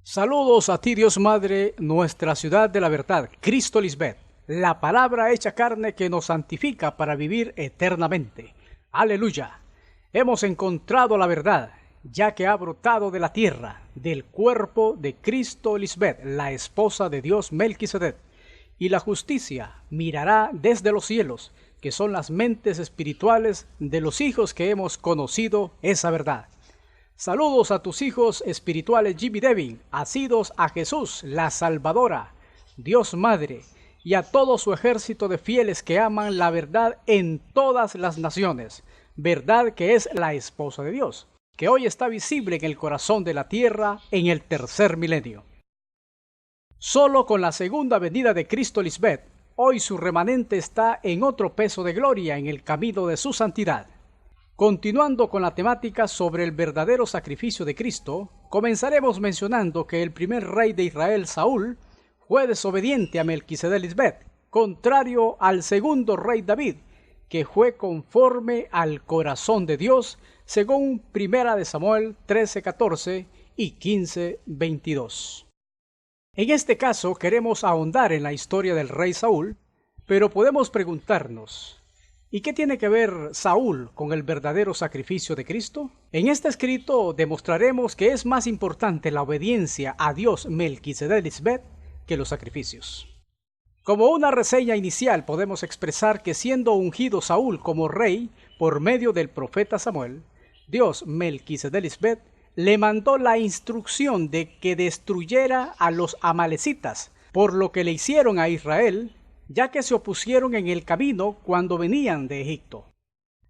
Saludos a ti, Dios Madre, nuestra ciudad de la verdad, Cristo Lisbeth, la palabra hecha carne que nos santifica para vivir eternamente. Aleluya. Hemos encontrado la verdad, ya que ha brotado de la tierra, del cuerpo de Cristo Lisbeth, la esposa de Dios Melquisedec. Y la justicia mirará desde los cielos, que son las mentes espirituales de los hijos que hemos conocido esa verdad. Saludos a tus hijos espirituales Jimmy Devin, asidos a Jesús, la Salvadora, Dios Madre, y a todo su ejército de fieles que aman la verdad en todas las naciones, verdad que es la esposa de Dios, que hoy está visible en el corazón de la tierra en el tercer milenio. Solo con la segunda venida de Cristo Lisbeth, hoy su remanente está en otro peso de gloria en el camino de su santidad. Continuando con la temática sobre el verdadero sacrificio de Cristo, comenzaremos mencionando que el primer rey de Israel, Saúl, fue desobediente a Melquisedec Lisbeth, contrario al segundo rey David, que fue conforme al corazón de Dios, según 1 Samuel 13:14 y 15:22. En este caso queremos ahondar en la historia del rey Saúl, pero podemos preguntarnos, ¿y qué tiene que ver Saúl con el verdadero sacrificio de Cristo? En este escrito demostraremos que es más importante la obediencia a Dios Melquisedec Lisbeth que los sacrificios. Como una reseña inicial podemos expresar que siendo ungido Saúl como rey por medio del profeta Samuel, Dios Melquisedec Lisbeth le mandó la instrucción de que destruyera a los amalecitas, por lo que le hicieron a Israel, ya que se opusieron en el camino cuando venían de Egipto.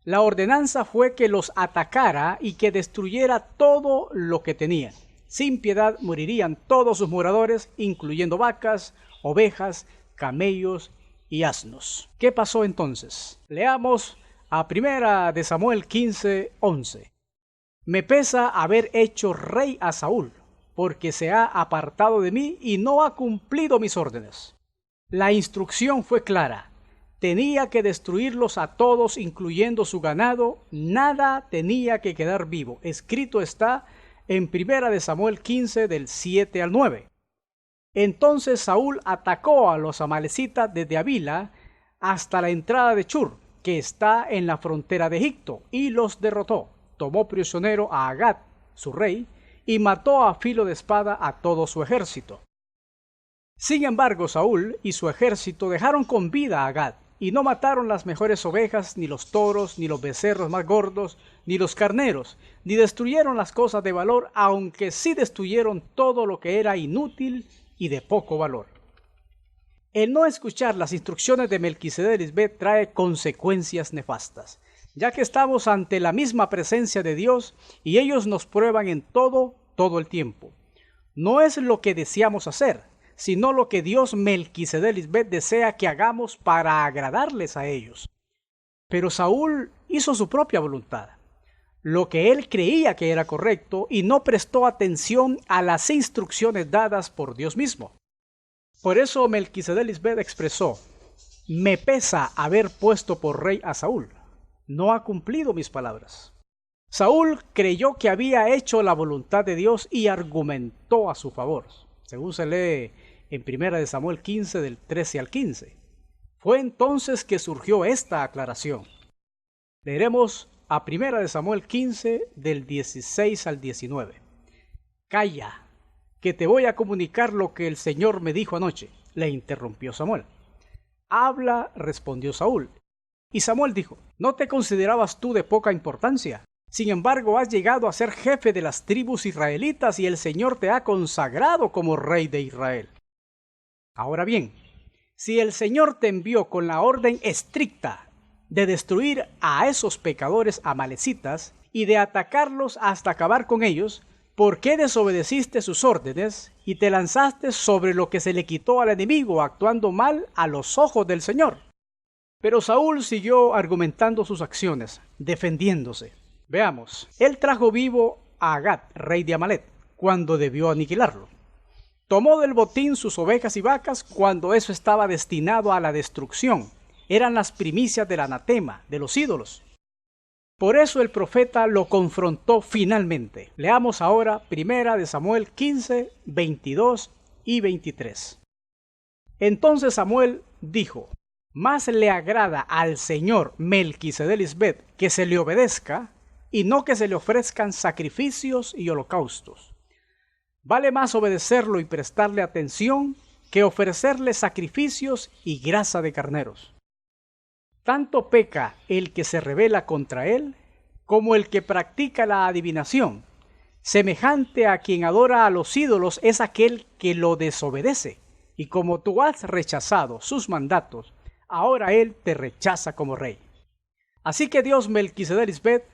La ordenanza fue que los atacara y que destruyera todo lo que tenían. Sin piedad morirían todos sus moradores, incluyendo vacas, ovejas, camellos y asnos. ¿Qué pasó entonces? Leamos a 1 Samuel 15:11. Me pesa haber hecho rey a Saúl, porque se ha apartado de mí y no ha cumplido mis órdenes. La instrucción fue clara. Tenía que destruirlos a todos, incluyendo su ganado. Nada tenía que quedar vivo. Escrito está en 1 Samuel 15, del 7 al 9. Entonces Saúl atacó a los amalecitas desde Avila hasta la entrada de Chur, que está en la frontera de Egipto, y los derrotó. Tomó prisionero a Agag, su rey, y mató a filo de espada a todo su ejército. Sin embargo, Saúl y su ejército dejaron con vida a Agag, y no mataron las mejores ovejas, ni los toros, ni los becerros más gordos, ni los carneros, ni destruyeron las cosas de valor, aunque sí destruyeron todo lo que era inútil y de poco valor. El no escuchar las instrucciones de Melquisedec Lisbeth trae consecuencias nefastas, ya que estamos ante la misma presencia de Dios y ellos nos prueban en todo el tiempo. No es lo que deseamos hacer, sino lo que Dios Melquisedec Lisbeth desea que hagamos para agradarles a ellos. Pero Saúl hizo su propia voluntad, lo que él creía que era correcto, y no prestó atención a las instrucciones dadas por Dios mismo. Por eso Melquisedec Lisbeth expresó: me pesa haber puesto por rey a Saúl. No ha cumplido mis palabras. Saúl creyó que había hecho la voluntad de Dios y argumentó a su favor, según se lee en 1 Samuel 15, del 13 al 15. Fue entonces que surgió esta aclaración. Leeremos a 1 Samuel 15, del 16 al 19. Calla, que te voy a comunicar lo que el Señor me dijo anoche, le interrumpió Samuel. Habla, respondió Saúl. Y Samuel dijo: ¿no te considerabas tú de poca importancia? Sin embargo, has llegado a ser jefe de las tribus israelitas y el Señor te ha consagrado como rey de Israel. Ahora bien, si el Señor te envió con la orden estricta de destruir a esos pecadores amalecitas y de atacarlos hasta acabar con ellos, ¿por qué desobedeciste sus órdenes y te lanzaste sobre lo que se le quitó al enemigo, actuando mal a los ojos del Señor? Pero Saúl siguió argumentando sus acciones, defendiéndose. Veamos, él trajo vivo a Agag, rey de Amalec, cuando debió aniquilarlo. Tomó del botín sus ovejas y vacas cuando eso estaba destinado a la destrucción. Eran las primicias del anatema, de los ídolos. Por eso el profeta lo confrontó finalmente. Leamos ahora 1 de Samuel 15, 22 y 23. Entonces Samuel dijo: más le agrada al señor Melquisedec Lisbet que se le obedezca y no que se le ofrezcan sacrificios y holocaustos. Vale más obedecerlo y prestarle atención que ofrecerle sacrificios y grasa de carneros. Tanto peca el que se rebela contra él, como el que practica la adivinación. Semejante a quien adora a los ídolos es aquel que lo desobedece. Y como tú has rechazado sus mandatos, ahora él te rechaza como rey. Así que Dios, Melquisedec Lisbet,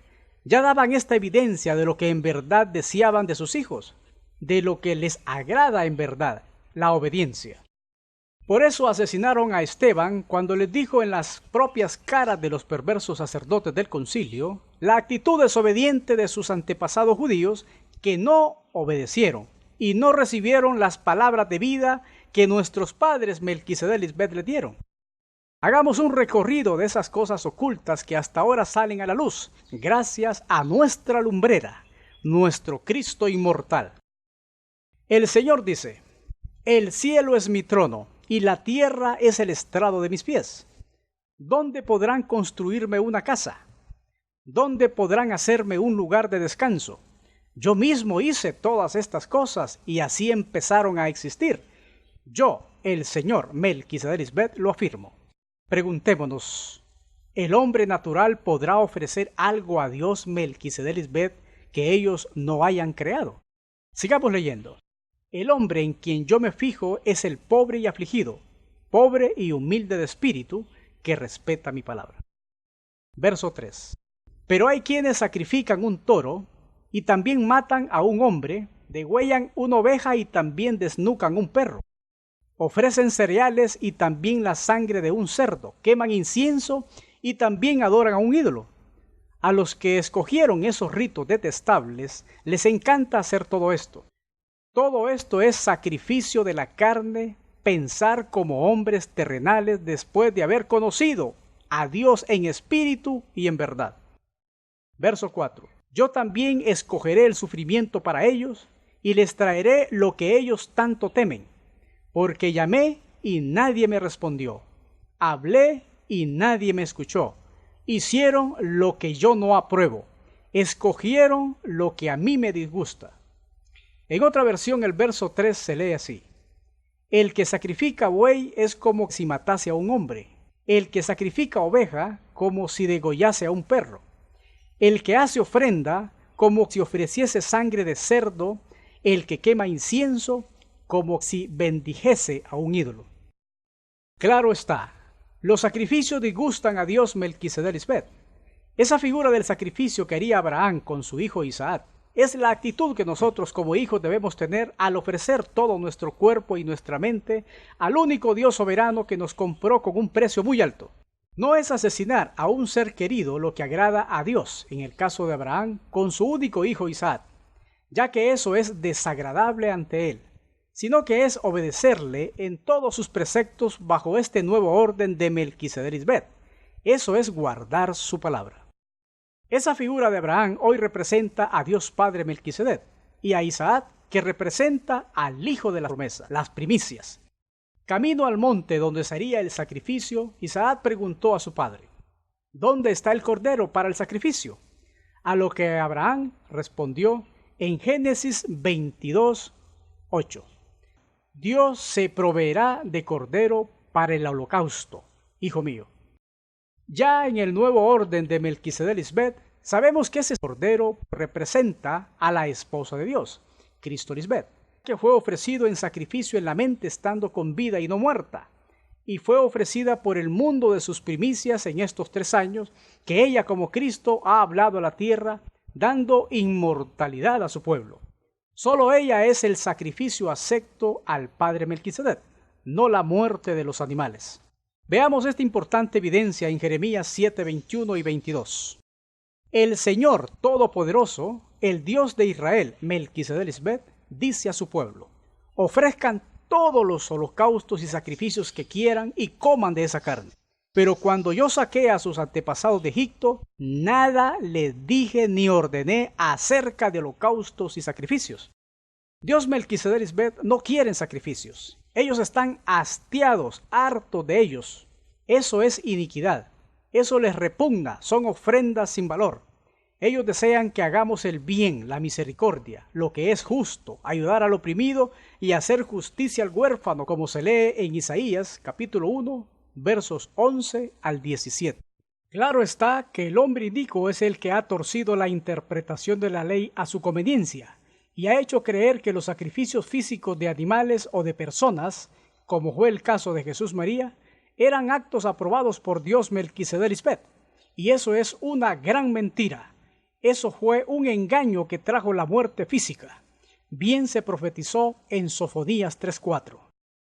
ya daban esta evidencia de lo que en verdad deseaban de sus hijos, de lo que les agrada en verdad, la obediencia. Por eso asesinaron a Esteban cuando les dijo en las propias caras de los perversos sacerdotes del concilio la actitud desobediente de sus antepasados judíos que no obedecieron y no recibieron las palabras de vida que nuestros padres Melquisedec Lisbet le dieron. Hagamos un recorrido de esas cosas ocultas que hasta ahora salen a la luz, gracias a nuestra lumbrera, nuestro Cristo inmortal. El Señor dice: el cielo es mi trono, y la tierra es el estrado de mis pies. ¿Dónde podrán construirme una casa? ¿Dónde podrán hacerme un lugar de descanso? Yo mismo hice todas estas cosas, y así empezaron a existir. Yo, el Señor Melquisedec Lisbet, lo afirmo. Preguntémonos, ¿el hombre natural podrá ofrecer algo a Dios Melquisedec Lisbet que ellos no hayan creado? Sigamos leyendo. El hombre en quien yo me fijo es el pobre y afligido, pobre y humilde de espíritu, que respeta mi palabra. Verso 3. Pero hay quienes sacrifican un toro y también matan a un hombre, degüellan una oveja y también desnucan un perro. Ofrecen cereales y también la sangre de un cerdo, queman incienso y también adoran a un ídolo. A los que escogieron esos ritos detestables les encanta hacer todo esto. Todo esto es sacrificio de la carne, pensar como hombres terrenales después de haber conocido a Dios en espíritu y en verdad. Verso 4. Yo también escogeré el sufrimiento para ellos y les traeré lo que ellos tanto temen, porque llamé y nadie me respondió, hablé y nadie me escuchó, hicieron lo que yo no apruebo, escogieron lo que a mí me disgusta. En otra versión el verso 3 se lee así: el que sacrifica buey es como si matase a un hombre, el que sacrifica oveja como si degollase a un perro, el que hace ofrenda como si ofreciese sangre de cerdo, el que quema incienso como si bendijese a un ídolo. Claro está, los sacrificios disgustan a Dios Melquisedec Lisbet. Esa figura del sacrificio que haría Abraham con su hijo Isaac es la actitud que nosotros como hijos debemos tener al ofrecer todo nuestro cuerpo y nuestra mente al único Dios soberano que nos compró con un precio muy alto. No es asesinar a un ser querido lo que agrada a Dios, en el caso de Abraham, con su único hijo Isaac, ya que eso es desagradable ante él, sino que es obedecerle en todos sus preceptos bajo este nuevo orden de Melquisedec Lisbet. Eso es guardar su palabra. Esa figura de Abraham hoy representa a Dios Padre Melquisedec y a Isaac, que representa al hijo de la promesa, las primicias. Camino al monte donde sería el sacrificio, Isaac preguntó a su padre: ¿dónde está el cordero para el sacrificio? A lo que Abraham respondió en Génesis 22, 8. Dios se proveerá de cordero para el holocausto, hijo mío. Ya en el nuevo orden de Melquisedec Lisbet, sabemos que ese cordero representa a la esposa de Dios, Cristo Lisbet, que fue ofrecido en sacrificio en la mente estando con vida y no muerta, y fue ofrecida por el mundo de sus primicias en estos 3 años, que ella como Cristo ha hablado a la tierra, dando inmortalidad a su pueblo. Solo ella es el sacrificio acepto al Padre Melquisedec, no la muerte de los animales. Veamos esta importante evidencia en Jeremías 7, 21 y 22. El Señor Todopoderoso, el Dios de Israel, Melquisedec Lisbet, dice a su pueblo: ofrezcan todos los holocaustos y sacrificios que quieran y coman de esa carne. Pero cuando yo saqué a sus antepasados de Egipto, nada les dije ni ordené acerca de holocaustos y sacrificios. Dios Melquisedec Lisbet no quieren sacrificios. Ellos están hastiados, hartos de ellos. Eso es iniquidad. Eso les repugna, son ofrendas sin valor. Ellos desean que hagamos el bien, la misericordia, lo que es justo, ayudar al oprimido y hacer justicia al huérfano, como se lee en Isaías, capítulo 1, versos 11 al 17. Claro está que el hombre inicuo es el que ha torcido la interpretación de la ley a su conveniencia y ha hecho creer que los sacrificios físicos de animales o de personas, como fue el caso de Jesús María, eran actos aprobados por Dios Melquisedec Lisbet. Y eso es una gran mentira. Eso fue un engaño que trajo la muerte física. Bien se profetizó en Sofonías 3:4.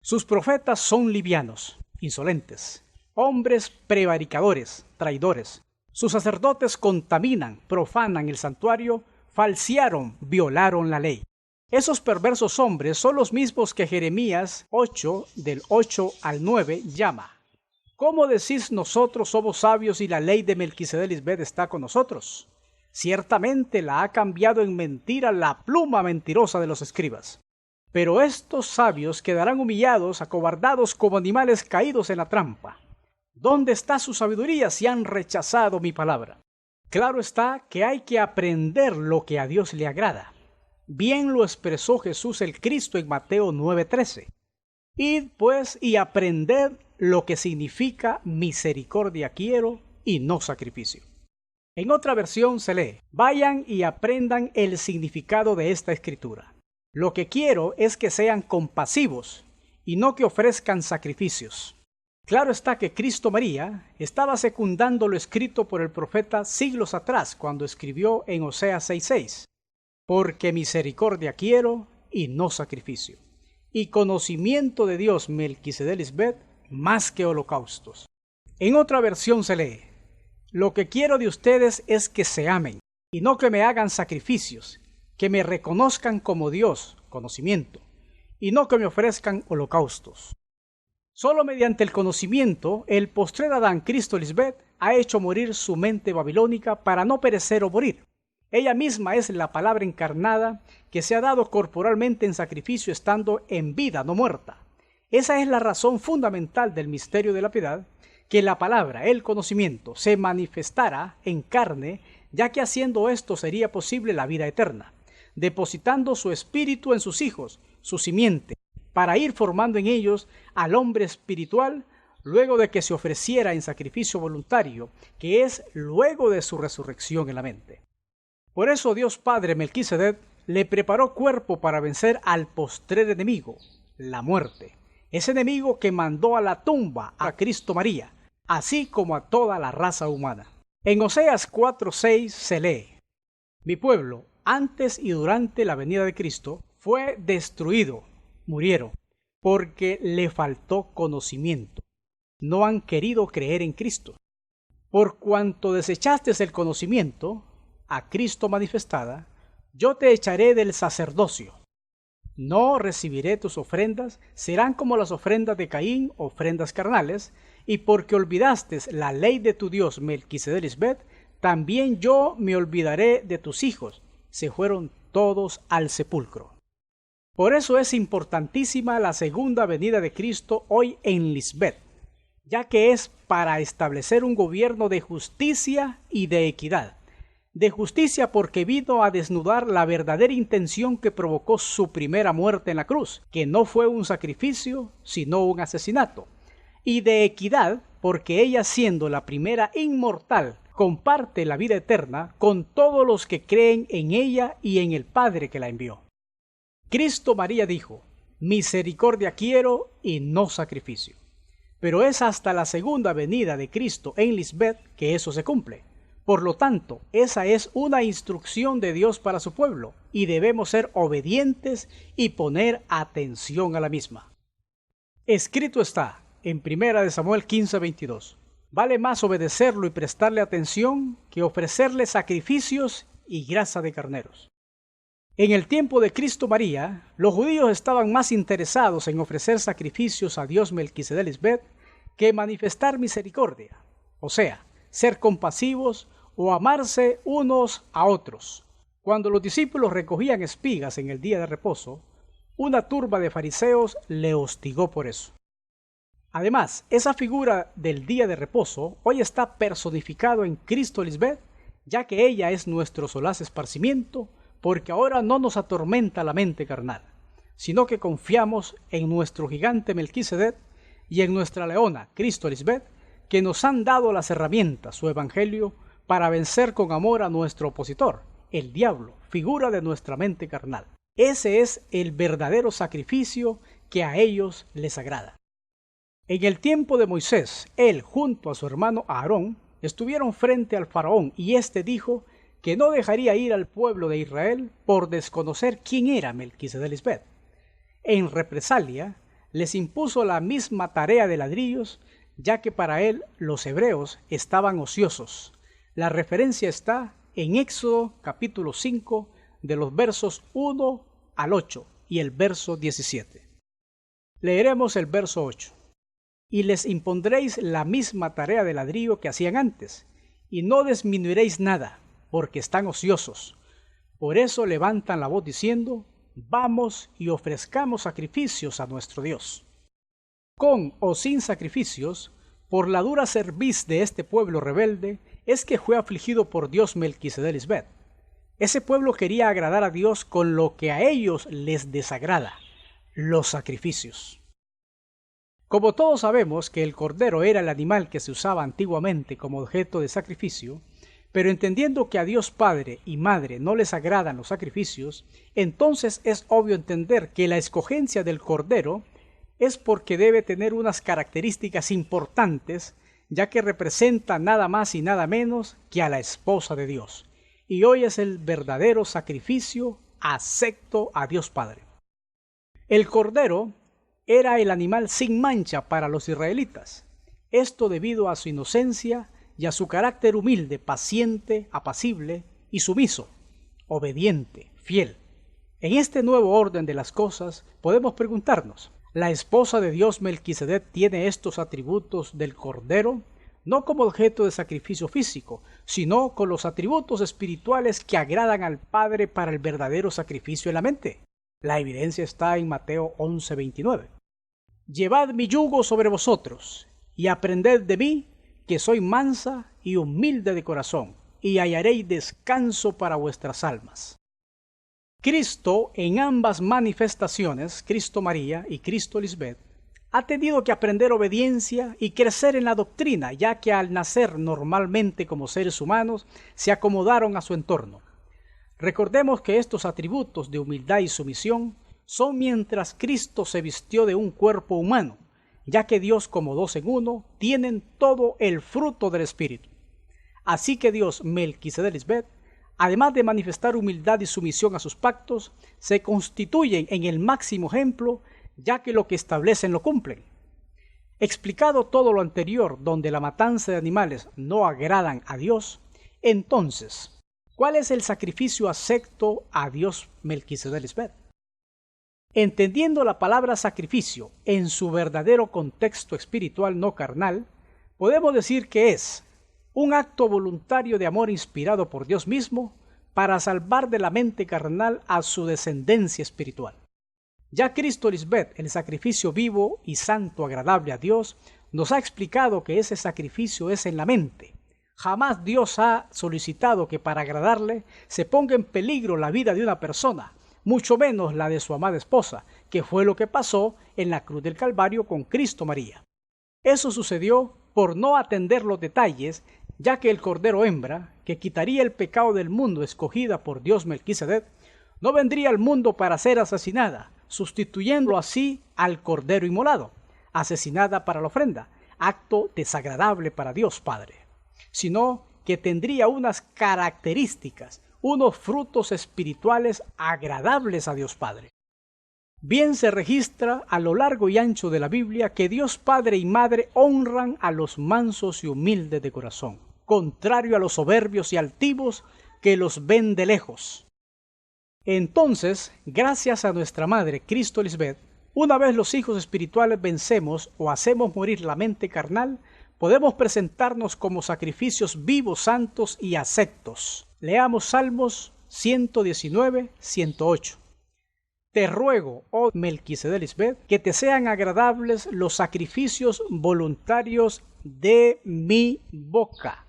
Sus profetas son livianos, insolentes, hombres prevaricadores, traidores. Sus sacerdotes contaminan, profanan el santuario, falsearon, violaron la ley. Esos perversos hombres son los mismos que Jeremías 8, del 8 al 9, llama. ¿Cómo decís nosotros somos sabios y la ley de Melquisedec Lisbet está con nosotros? Ciertamente la ha cambiado en mentira la pluma mentirosa de los escribas. Pero estos sabios quedarán humillados, acobardados como animales caídos en la trampa. ¿Dónde está su sabiduría si han rechazado mi palabra? Claro está que hay que aprender lo que a Dios le agrada. Bien lo expresó Jesús el Cristo en Mateo 9:13. Id pues y aprended lo que significa misericordia quiero y no sacrificio. En otra versión se lee, vayan y aprendan el significado de esta escritura. Lo que quiero es que sean compasivos y no que ofrezcan sacrificios. Claro está que Cristo María estaba secundando lo escrito por el profeta siglos atrás cuando escribió en Oseas 6:6, porque misericordia quiero y no sacrificio, y conocimiento de Dios Melquisedec Lisbet más que holocaustos. En otra versión se lee, lo que quiero de ustedes es que se amen, y no que me hagan sacrificios, que me reconozcan como Dios, conocimiento, y no que me ofrezcan holocaustos. Solo mediante el conocimiento, el postrer Adán Cristo Lisbet ha hecho morir su mente babilónica para no perecer o morir. Ella misma es la palabra encarnada que se ha dado corporalmente en sacrificio estando en vida, no muerta. Esa es la razón fundamental del misterio de la piedad, que la palabra, el conocimiento, se manifestara en carne, ya que haciendo esto sería posible la vida eterna, depositando su espíritu en sus hijos, su simiente, para ir formando en ellos al hombre espiritual luego de que se ofreciera en sacrificio voluntario, que es luego de su resurrección en la mente. Por eso Dios Padre Melquisedec le preparó cuerpo para vencer al postrer enemigo, la muerte, ese enemigo que mandó a la tumba a Cristo María, así como a toda la raza humana. En Oseas 4:6 se lee, mi pueblo, antes y durante la venida de Cristo, fue destruido, murieron, porque le faltó conocimiento. No han querido creer en Cristo. Por cuanto desechaste el conocimiento, a Cristo manifestada, yo te echaré del sacerdocio. No recibiré tus ofrendas, serán como las ofrendas de Caín, ofrendas carnales, y porque olvidaste la ley de tu Dios Melquisedec Lisbet, también yo me olvidaré de tus hijos. Se fueron todos al sepulcro. Por eso es importantísima la segunda venida de Cristo hoy en Lisbet, ya que es para establecer un gobierno de justicia y de equidad. De justicia porque vino a desnudar la verdadera intención que provocó su primera muerte en la cruz, que no fue un sacrificio, sino un asesinato. Y de equidad porque ella, siendo la primera inmortal, comparte la vida eterna con todos los que creen en ella y en el Padre que la envió. Cristo María dijo, misericordia quiero y no sacrificio. Pero es hasta la segunda venida de Cristo en Lisbet que eso se cumple. Por lo tanto, esa es una instrucción de Dios para su pueblo, y debemos ser obedientes y poner atención a la misma. Escrito está en 1 Samuel 15:22. Vale más obedecerlo y prestarle atención que ofrecerle sacrificios y grasa de carneros. En el tiempo de Cristo María, los judíos estaban más interesados en ofrecer sacrificios a Dios Melquisedec Lisbet que manifestar misericordia, o sea, ser compasivos o amarse unos a otros. Cuando los discípulos recogían espigas en el día de reposo, una turba de fariseos le hostigó por eso. Además, esa figura del día de reposo hoy está personificado en Cristo Lisbeth, ya que ella es nuestro solaz esparcimiento, porque ahora no nos atormenta la mente carnal, sino que confiamos en nuestro gigante Melquisedec y en nuestra leona, Cristo Lisbeth, que nos han dado las herramientas, su evangelio, para vencer con amor a nuestro opositor, el diablo, figura de nuestra mente carnal. Ese es el verdadero sacrificio que a ellos les agrada. En el tiempo de Moisés, él junto a su hermano Aarón estuvieron frente al faraón y éste dijo que no dejaría ir al pueblo de Israel por desconocer quién era Melquisedec Lisbeth. En represalia, les impuso la misma tarea de ladrillos, ya que para él los hebreos estaban ociosos. La referencia está en Éxodo capítulo 5, de los versos 1 al 8 y el verso 17. Leeremos el verso 8. Y les impondréis la misma tarea de ladrillo que hacían antes, y no disminuiréis nada, porque están ociosos. Por eso levantan la voz diciendo, vamos y ofrezcamos sacrificios a nuestro Dios. Con o sin sacrificios, por la dura cerviz de este pueblo rebelde, es que fue afligido por Dios Melquisedec Lisbeth. Ese pueblo quería agradar a Dios con lo que a ellos les desagrada, los sacrificios. Como todos sabemos que el cordero era el animal que se usaba antiguamente como objeto de sacrificio, pero entendiendo que a Dios Padre y Madre no les agradan los sacrificios, entonces es obvio entender que la escogencia del cordero es porque debe tener unas características importantes, ya que representa nada más y nada menos que a la esposa de Dios, y hoy es el verdadero sacrificio acepto a Dios Padre. El cordero era el animal sin mancha para los israelitas, esto debido a su inocencia y a su carácter humilde, paciente, apacible y sumiso, obediente, fiel. En este nuevo orden de las cosas podemos preguntarnos, ¿la esposa de Dios Melquisedec tiene estos atributos del cordero? No como objeto de sacrificio físico, sino con los atributos espirituales que agradan al Padre para el verdadero sacrificio en la mente. La evidencia está en Mateo 11:29. Llevad mi yugo sobre vosotros, y aprended de mí, que soy mansa y humilde de corazón, y hallaréis descanso para vuestras almas. Cristo, en ambas manifestaciones, Cristo María y Cristo Lisbeth, ha tenido que aprender obediencia y crecer en la doctrina, ya que al nacer normalmente como seres humanos, se acomodaron a su entorno. Recordemos que estos atributos de humildad y sumisión son mientras Cristo se vistió de un cuerpo humano, ya que Dios como dos en uno tienen todo el fruto del Espíritu. Así que Dios Melquisedec Lisbeth, además de manifestar humildad y sumisión a sus pactos, se constituyen en el máximo ejemplo, ya que lo que establecen lo cumplen. Explicado todo lo anterior, donde la matanza de animales no agradan a Dios, entonces, ¿cuál es el sacrificio acepto a Dios Melquisedec Lisbeth? Entendiendo la palabra sacrificio en su verdadero contexto espiritual no carnal, podemos decir que es un acto voluntario de amor inspirado por Dios mismo para salvar de la mente carnal a su descendencia espiritual. Ya Cristo Lisbeth, el sacrificio vivo y santo agradable a Dios, nos ha explicado que ese sacrificio es en la mente. Jamás Dios ha solicitado que para agradarle se ponga en peligro la vida de una persona, mucho menos la de su amada esposa, que fue lo que pasó en la cruz del Calvario con Cristo María. Eso sucedió por no atender los detalles, ya que el cordero hembra, que quitaría el pecado del mundo escogida por Dios Melquisedec, no vendría al mundo para ser asesinada, sustituyendo así al cordero inmolado, asesinada para la ofrenda, acto desagradable para Dios Padre, sino que tendría unas características, unos frutos espirituales agradables a Dios Padre. Bien se registra a lo largo y ancho de la Biblia que Dios Padre y Madre honran a los mansos y humildes de corazón, contrario a los soberbios y altivos que los ven de lejos. Entonces, gracias a nuestra Madre Cristo Lisbeth, Una vez los hijos espirituales vencemos o hacemos morir la mente carnal, podemos presentarnos como sacrificios vivos, santos y aceptos. Leamos Salmos 119, 108. Te ruego, oh Melquisedec Lisbeth, que te sean agradables los sacrificios voluntarios de mi boca.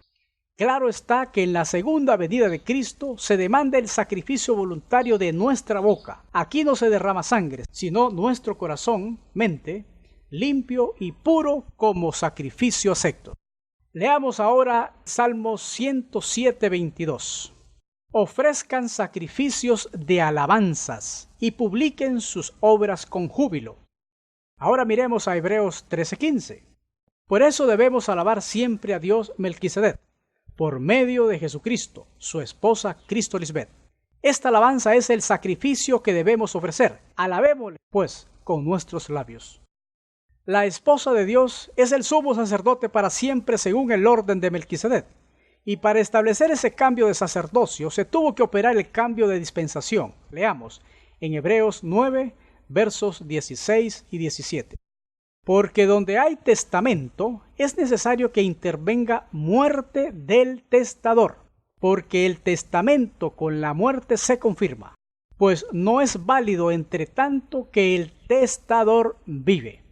Claro está que en la segunda venida de Cristo se demanda el sacrificio voluntario de nuestra boca. Aquí no se derrama sangre, sino nuestro corazón, mente, limpio y puro como sacrificio acepto. Leamos ahora Salmos 107, 22. Ofrezcan sacrificios de alabanzas y publiquen sus obras con júbilo. Ahora miremos a Hebreos 13:15. Por eso debemos alabar siempre a Dios Melquisedec, por medio de Jesucristo, su esposa Cristo Lisbeth. Esta alabanza es el sacrificio que debemos ofrecer. Alabémosle, pues, con nuestros labios. La esposa de Dios es el sumo sacerdote para siempre según el orden de Melquisedec. Y para establecer ese cambio de sacerdocio se tuvo que operar el cambio de dispensación. Leamos en Hebreos 9, versos 16 y 17. Porque donde hay testamento, es necesario que intervenga muerte del testador, porque el testamento con la muerte se confirma, pues no es válido entre tanto que el testador vive.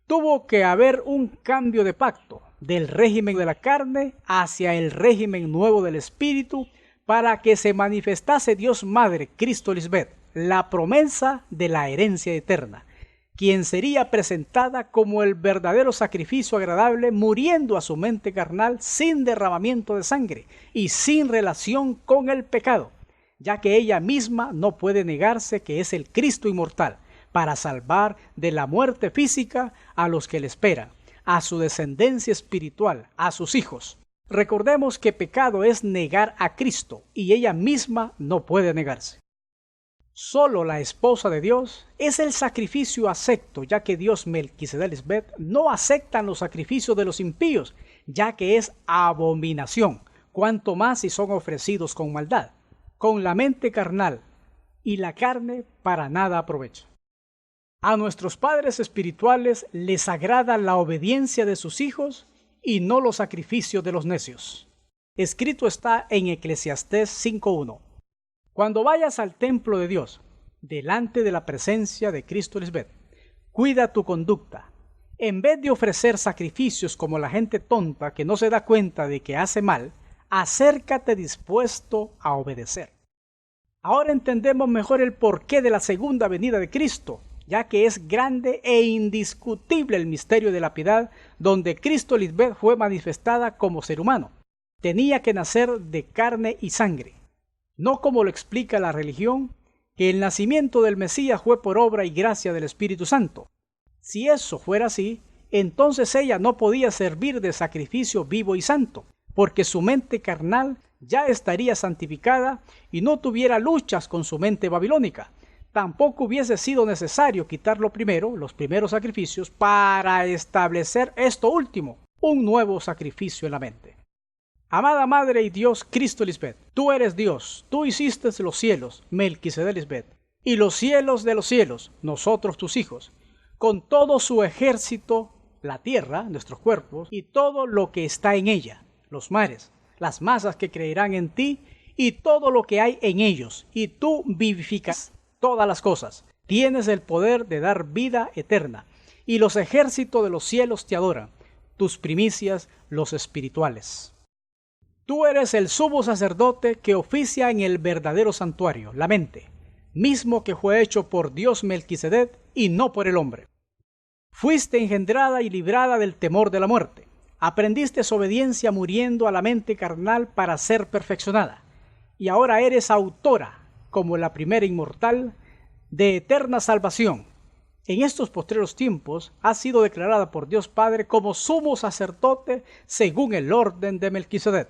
Tuvo que haber un cambio de pacto del régimen de la carne hacia el régimen nuevo del espíritu para que se manifestase Dios Madre, Cristo Lisbeth, la promesa de la herencia eterna, quien sería presentada como el verdadero sacrificio agradable, muriendo a su mente carnal sin derramamiento de sangre y sin relación con el pecado, ya que ella misma no puede negarse que es el Cristo inmortal, para salvar de la muerte física a los que le esperan, a su descendencia espiritual, a sus hijos. Recordemos que pecado es negar a Cristo, y ella misma no puede negarse. Solo la esposa de Dios es el sacrificio acepto, ya que Dios Melquisedec Lisbeth no aceptan los sacrificios de los impíos, ya que es abominación, cuanto más si son ofrecidos con maldad. Con la mente carnal y la carne para nada aprovecha. A nuestros padres espirituales les agrada la obediencia de sus hijos y no los sacrificios de los necios. Escrito está en Eclesiastés 5:1. Cuando vayas al templo de Dios, delante de la presencia de Cristo Lisbeth, cuida tu conducta. En vez de ofrecer sacrificios como la gente tonta que no se da cuenta de que hace mal, acércate dispuesto a obedecer. Ahora entendemos mejor el porqué de la segunda venida de Cristo, ya que es grande e indiscutible el misterio de la piedad, donde Cristo Lisbeth fue manifestada como ser humano. Tenía que nacer de carne y sangre, no como lo explica la religión, que el nacimiento del Mesías fue por obra y gracia del Espíritu Santo. Si eso fuera así, entonces ella no podía servir de sacrificio vivo y santo, porque su mente carnal ya estaría santificada y no tuviera luchas con su mente babilónica. Tampoco hubiese sido necesario quitar los primeros sacrificios, para establecer esto último, un nuevo sacrificio en la mente. Amada Madre y Dios Cristo Lisbeth, tú eres Dios, tú hiciste los cielos, Melquisedec Lisbeth, y los cielos de los cielos, nosotros tus hijos, con todo su ejército, la tierra, nuestros cuerpos, y todo lo que está en ella, los mares, las masas que creerán en ti, y todo lo que hay en ellos, y tú vivificas todas las cosas. Tienes el poder de dar vida eterna, y los ejércitos de los cielos te adoran, tus primicias los espirituales. Tú eres el sumo sacerdote que oficia en el verdadero santuario, la mente, mismo que fue hecho por Dios Melquisedec y no por el hombre. Fuiste engendrada y librada del temor de la muerte. Aprendiste obediencia muriendo a la mente carnal para ser perfeccionada, y ahora eres autora, como la primera inmortal, de eterna salvación. En estos postreros tiempos has sido declarada por Dios Padre como sumo sacerdote según el orden de Melquisedec.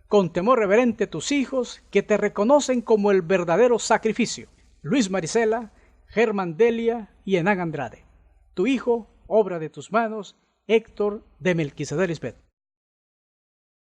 Con temor reverente tus hijos, que te reconocen como el verdadero sacrificio. Luis Marisela, Germán Delia y Enán Andrade. Tu hijo, obra de tus manos, Héctor de Melquisedec Lisbeth.